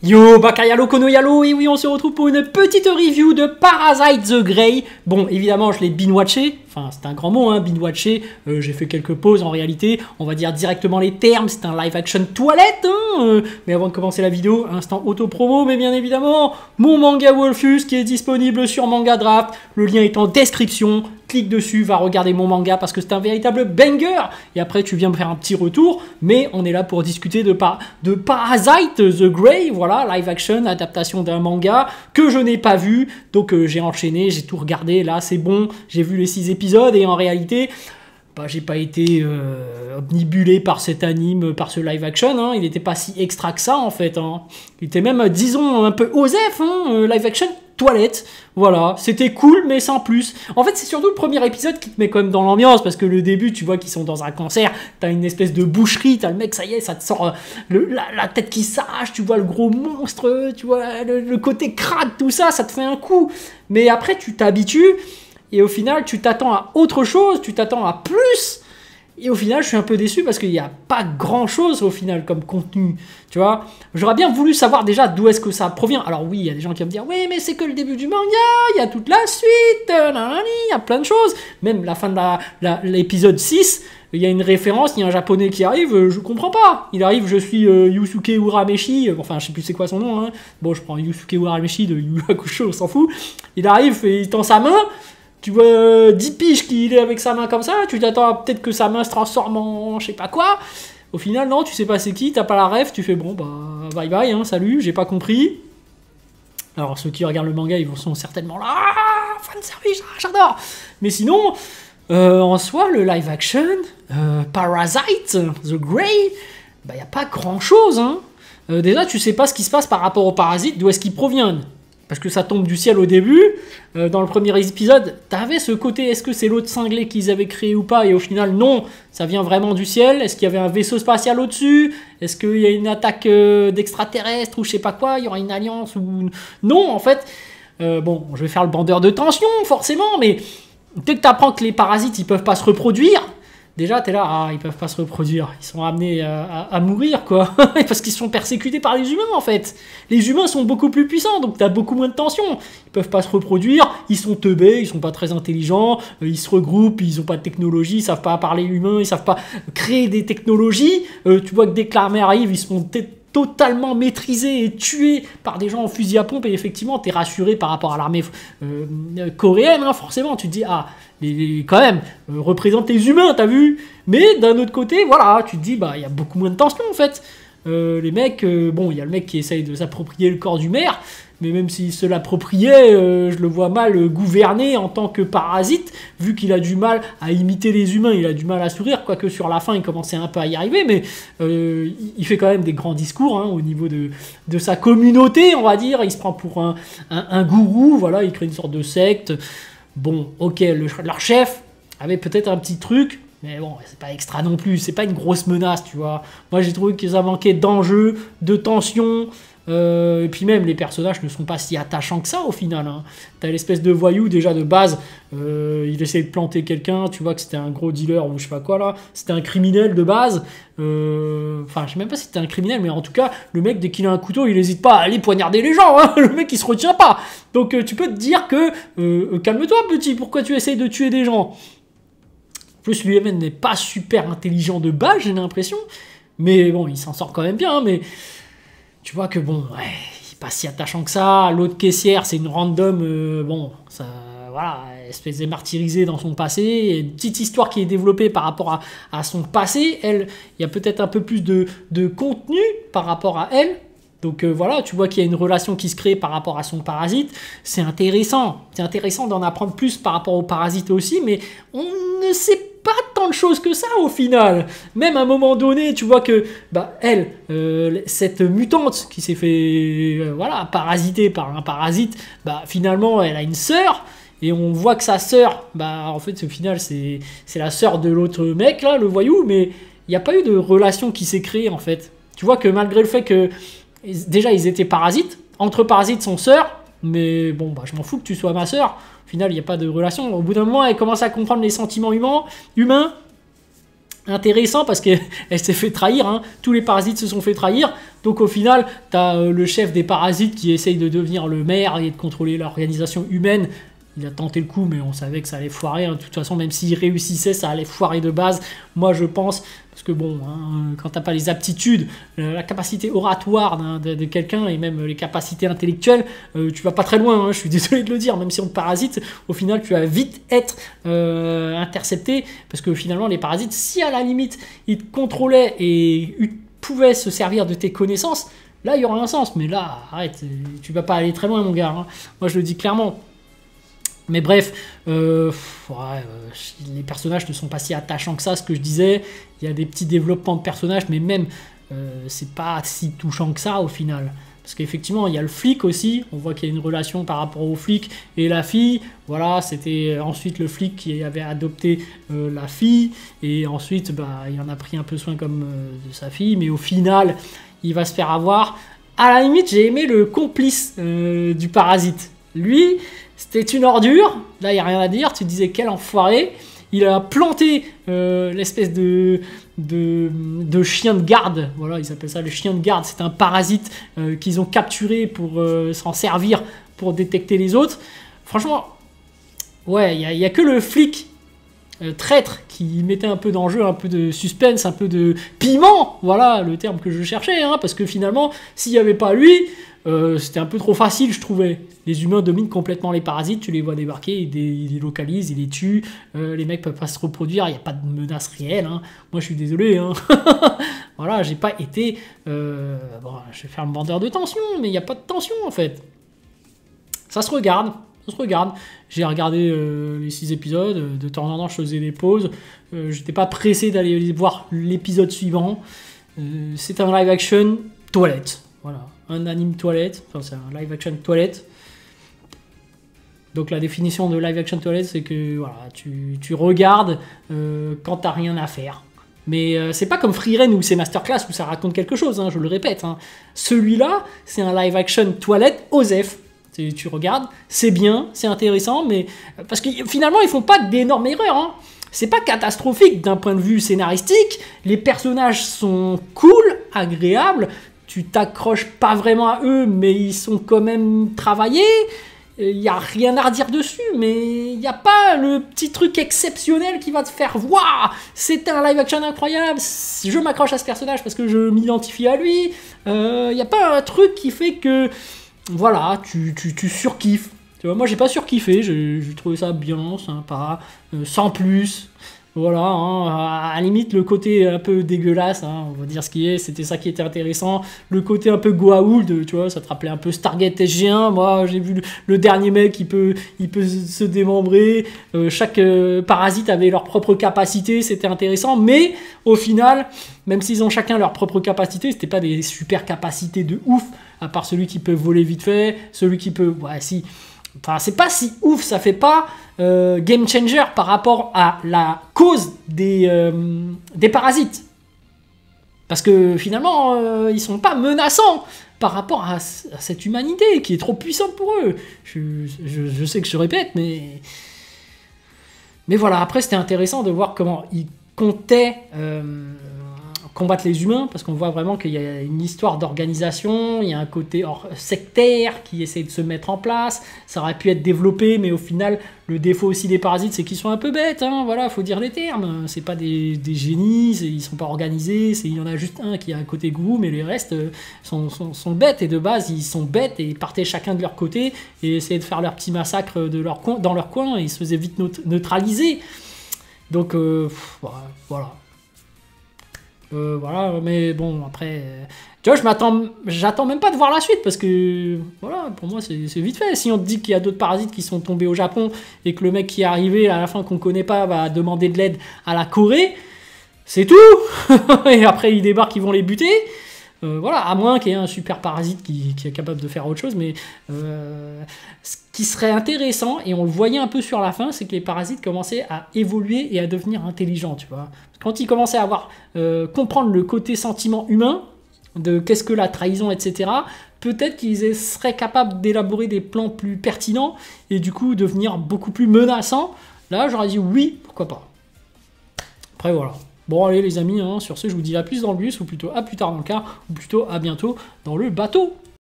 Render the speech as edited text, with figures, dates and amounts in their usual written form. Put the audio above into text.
Yo, Bakayalo Kono Yalo, et oui, on se retrouve pour une petite review de Parasite the Grey. Bon, évidemment, je l'ai binge-watché, enfin, c'est un grand mot, hein, binge-watché. J'ai fait quelques pauses en réalité, on va dire directement les termes, c'est un live-action toilette, hein, mais avant de commencer la vidéo, instant auto-promo, mais bien évidemment, mon manga Wolfus qui est disponible sur Manga Draft, le lien est en description. Clique dessus, va regarder mon manga parce que c'est un véritable banger. Et après, tu viens me faire un petit retour. Mais on est là pour discuter de Parasite the Grey. Voilà, live action, adaptation d'un manga que je n'ai pas vu. Donc j'ai enchaîné, j'ai tout regardé. Là, c'est bon. J'ai vu les 6 épisodes et en réalité, j'ai pas été omnibulé par cet anime, par ce live action. Hein. Il n'était pas si extra que ça en fait. Hein. Il était même, disons, un peu osef, hein, live action. Toilette, voilà, c'était cool mais sans plus. En fait c'est surtout le premier épisode qui te met quand même dans l'ambiance parce que le début tu vois qu'ils sont dans un concert, t'as une espèce de boucherie, t'as le mec ça y est, ça te sort la tête qui s'arrache, tu vois le gros monstre, tu vois le côté crade, tout ça, ça te fait un coup. Mais après tu t'habitues et au final tu t'attends à autre chose, tu t'attends à plus. Et au final, je suis un peu déçu parce qu'il n'y a pas grand-chose au final comme contenu, tu vois. J'aurais bien voulu savoir déjà d'où est-ce que ça provient. Alors oui, il y a des gens qui vont me dire « Oui, mais c'est que le début du manga, il y a toute la suite, il y a plein de choses. » Même la fin de l'épisode 6, il y a une référence, il y a un japonais qui arrive, je comprends pas. Il arrive, je suis Yusuke Urameshi, enfin je sais plus c'est quoi son nom, hein. Bon, je prends Yusuke Urameshi de Yu Yu Hakusho, on s'en fout. Il arrive et il tend sa main. Tu vois 10 piges qu'il est avec sa main comme ça, tu t'attends peut-être que sa main se transforme en je sais pas quoi. Au final, non, tu sais pas c'est qui, t'as pas la ref, tu fais bon, bah bye bye, hein, salut, j'ai pas compris. Alors ceux qui regardent le manga, ils sont certainement là, ah, fanservice, j'adore. Mais sinon, en soi, le live action, Parasite, The Grey, bah y a pas grand chose, hein. Déjà, tu sais pas ce qui se passe par rapport aux parasites, d'où est-ce qu'ils proviennent. Parce que ça tombe du ciel au début. Dans le premier épisode, t'avais ce côté, est-ce que c'est l'autre cinglé qu'ils avaient créé ou pas? Et au final, non, ça vient vraiment du ciel. Est-ce qu'il y avait un vaisseau spatial au-dessus? Est-ce qu'il y a une attaque d'extraterrestres ou je sais pas quoi? Il y aura une alliance ou... Non, en fait, bon, je vais faire le bandeur de tension, forcément, mais dès que t'apprends que les parasites, ils peuvent pas se reproduire, déjà, t'es là, ah, ils peuvent pas se reproduire. Ils sont amenés à mourir, quoi. Parce qu'ils sont persécutés par les humains, en fait. Les humains sont beaucoup plus puissants, donc t'as beaucoup moins de tension. Ils peuvent pas se reproduire, ils sont teubés, ils sont pas très intelligents, ils se regroupent, ils ont pas de technologie, ils savent pas parler humain, ils savent pas créer des technologies. Tu vois que dès que l'armée arrive, ils sont totalement maîtrisés et tués par des gens en fusil à pompe, et effectivement, t'es rassuré par rapport à l'armée coréenne, hein, forcément. Tu te dis, ah... quand même, représente les humains, t'as vu? Mais d'un autre côté, voilà, tu te dis, bah, il y a beaucoup moins de tension, en fait. Les mecs, bon, il y a le mec qui essaye de s'approprier le corps du maire, mais même s'il se l'appropriait, je le vois mal gouverner en tant que parasite, vu qu'il a du mal à imiter les humains, il a du mal à sourire, quoique sur la fin, il commençait un peu à y arriver, mais il fait quand même des grands discours, hein, au niveau de sa communauté, on va dire. Il se prend pour un gourou, voilà, il crée une sorte de secte. Bon, ok, leur chef avait peut-être un petit truc, mais bon, c'est pas extra non plus, c'est pas une grosse menace, tu vois. Moi, j'ai trouvé que ça manquait d'enjeu, de tension, et puis même, les personnages ne sont pas si attachants que ça, au final. Hein. T'as l'espèce de voyou, déjà, de base, il essaie de planter quelqu'un, tu vois que c'était un gros dealer, ou je sais pas quoi, là. C'était un criminel, de base. Enfin, je sais même pas si c'était un criminel, mais en tout cas, le mec, dès qu'il a un couteau, il n'hésite pas à aller poignarder les gens, hein. Le mec, il se retient pas. Donc, tu peux te dire que, calme-toi, petit, pourquoi tu essayes de tuer des gens? En plus, lui-même n'est pas super intelligent de base, j'ai l'impression. Mais bon, il s'en sort quand même bien, hein, mais... Tu vois que bon, ouais, il n'est pas si attachant que ça. L'autre caissière, c'est une random, bon, ça, voilà, espèce de martyrisée dans son passé. Il y a une petite histoire qui est développée par rapport à son passé. Elle, il y a peut-être un peu plus de contenu par rapport à elle. Donc voilà, tu vois qu'il y a une relation qui se crée par rapport à son parasite. C'est intéressant. C'est intéressant d'en apprendre plus par rapport au parasite aussi, mais on ne sait pas tant de choses que ça au final. Même à un moment donné, tu vois que bah, elle, cette mutante qui s'est fait voilà, parasiter par un parasite, bah, finalement elle a une sœur. Et on voit que sa sœur, bah, en fait au final c'est la sœur de l'autre mec là, le voyou, mais il n'y a pas eu de relation qui s'est créée en fait. Tu vois que malgré le fait que déjà ils étaient parasites, entre parasites sont sœurs, mais bon bah je m'en fous que tu sois ma sœur. Au final il n'y a pas de relation. Au bout d'un moment elle commence à comprendre les sentiments humains. Intéressant parce qu'elle s'est fait trahir, hein. Tous les parasites se sont fait trahir. Donc au final, tu as le chef des parasites qui essaye de devenir le maire et de contrôler l'organisation humaine. Il a tenté le coup, mais on savait que ça allait foirer. Hein. De toute façon, même s'il réussissait, ça allait foirer de base. Moi, je pense, parce que bon, hein, quand t'as pas les aptitudes, la capacité oratoire de quelqu'un et même les capacités intellectuelles, tu vas pas très loin. Hein. Je suis désolé de le dire, même si on te parasite, au final, tu vas vite être intercepté, parce que finalement, les parasites, si à la limite, ils te contrôlaient et pouvaient se servir de tes connaissances, là, il y aura un sens. Mais là, arrête, tu vas pas aller très loin, mon gars. Hein. Moi, je le dis clairement. Mais bref, les personnages ne sont pas si attachants que ça, ce que je disais. Il y a des petits développements de personnages, mais même, c'est pas si touchant que ça au final. Parce qu'effectivement, il y a le flic aussi. On voit qu'il y a une relation par rapport au flic et la fille. Voilà, c'était ensuite le flic qui avait adopté la fille. Et ensuite, il en a pris un peu soin comme de sa fille. Mais au final, il va se faire avoir. À la limite, j'ai aimé le complice du parasite. Lui... C'était une ordure, là il n'y a rien à dire, tu te disais quel enfoiré. Il a planté l'espèce de chien de garde, voilà, ils appellent ça le chien de garde, c'est un parasite qu'ils ont capturé pour s'en servir pour détecter les autres. Franchement, ouais, il n'y a que le flic traître qui mettait un peu d'enjeu, un peu de suspense, un peu de piment, voilà le terme que je cherchais, hein, parce que finalement, s'il n'y avait pas lui, c'était un peu trop facile, je trouvais. Les humains dominent complètement les parasites, tu les vois débarquer, ils les localisent, ils les tuent, les mecs peuvent pas se reproduire, il n'y a pas de menace réelle. Hein. Moi, je suis désolé. Hein. Voilà, j'ai pas été... bon, je vais faire un vendeur de tension, mais il n'y a pas de tension, en fait. Ça se regarde. J'ai regardé les 6 épisodes, de temps en temps, je faisais des pauses. J'étais pas pressé d'aller voir l'épisode suivant. C'est un live action toilette. Voilà, un anime toilette, enfin c'est un live action toilette. Donc la définition de live action toilette, c'est que voilà, tu regardes quand t'as rien à faire. Mais c'est pas comme Frieren ou c'est Masterclass où ça raconte quelque chose, hein, je le répète. Hein. Celui-là, c'est un live action toilette OSEF. Tu regardes, c'est bien, c'est intéressant, mais parce que finalement ils font pas d'énormes erreurs. Hein. C'est pas catastrophique d'un point de vue scénaristique. Les personnages sont cool, agréables. Tu t'accroches pas vraiment à eux, mais ils sont quand même travaillés. Il n'y a rien à redire dessus, mais il n'y a pas le petit truc exceptionnel qui va te faire « Waouh, c'était un live action incroyable, je m'accroche à ce personnage parce que je m'identifie à lui. » Il n'y a pas un truc qui fait que, voilà, tu surkiffes. Tu vois, moi, j'ai pas surkiffé, j'ai trouvé ça bien, sympa, sans plus. Voilà, hein, à la limite, le côté un peu dégueulasse, hein, on va dire ce qui est, c'était ça qui était intéressant. Le côté un peu Goa'uld, tu vois, ça te rappelait un peu Stargate SG1. Moi, j'ai vu le dernier mec, il peut se démembrer. Chaque parasite avait leur propre capacité, c'était intéressant. Mais au final, même s'ils ont chacun leur propre capacité, c'était pas des super capacités de ouf, à part celui qui peut voler vite fait, celui qui peut... Ouais, si... Enfin, c'est pas si ouf, ça fait pas game changer par rapport à la cause des parasites. Parce que finalement, ils sont pas menaçants par rapport à cette humanité qui est trop puissante pour eux. Je sais que je répète, mais voilà, après c'était intéressant de voir comment ils comptaient combattre les humains, parce qu'on voit vraiment qu'il y a une histoire d'organisation, il y a un côté sectaire qui essaie de se mettre en place, ça aurait pu être développé, mais au final, le défaut aussi des parasites, c'est qu'ils sont un peu bêtes, hein, voilà, faut dire les termes, c'est pas des génies, ils sont pas organisés, il y en a juste un qui a un côté goût, mais les restes sont bêtes, et de base, ils sont bêtes, et ils partaient chacun de leur côté, et essayaient de faire leur petit massacre dans leur coin, et ils se faisaient vite neutraliser. Donc, voilà. Voilà, mais bon, après, tu vois, j'attends même pas de voir la suite, parce que, voilà, pour moi, c'est vite fait. Si on te dit qu'il y a d'autres parasites qui sont tombés au Japon, et que le mec qui est arrivé, à la fin, qu'on connaît pas, va demander de l'aide à la Corée, c'est tout. Et après, ils débarquent, ils vont les buter. Voilà, à moins qu'il y ait un super parasite qui est capable de faire autre chose, mais ce qui serait intéressant, et on le voyait un peu sur la fin, c'est que les parasites commençaient à évoluer et à devenir intelligents, tu vois. Quand ils commençaient à comprendre le côté sentiment humain, de qu'est-ce que la trahison, etc., peut-être qu'ils seraient capables d'élaborer des plans plus pertinents, et du coup devenir beaucoup plus menaçants. Là, j'aurais dit oui, pourquoi pas. Après, voilà. Bon allez les amis, hein, sur ce je vous dis à plus dans le bus, ou plutôt à plus tard dans le car, ou plutôt à bientôt dans le bateau.